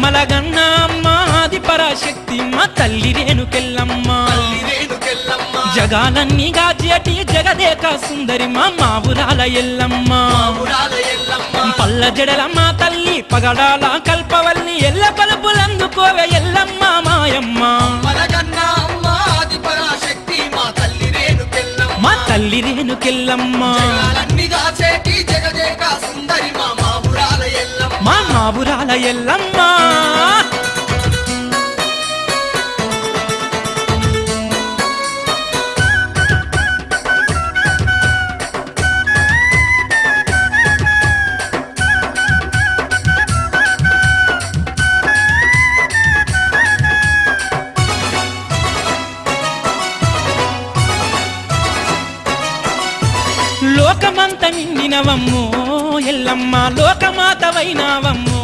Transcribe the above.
అమ్మలగన్న అమ్మ ఆది పరాశక్తి మా తల్లి రేణుకెళ్ళమ్మ జగాలన్నీ గాచేటి జగదేక సుందరి మా ఊరాల ఎల్లమ్మ పల్ల జడల మా తల్లి పగడాల కల్పవల్లి ఎల్ల పలుపులందుకోవే ఎల్లమ్మ మాయమ్మ మా తల్లి రేణుకెళ్ళమ్మ మా ఊరాల ఎల్లమ్మ లోకమంత నిండినవమ్మో ఎల్లమ్మ లోకమాతవైనావమ్మో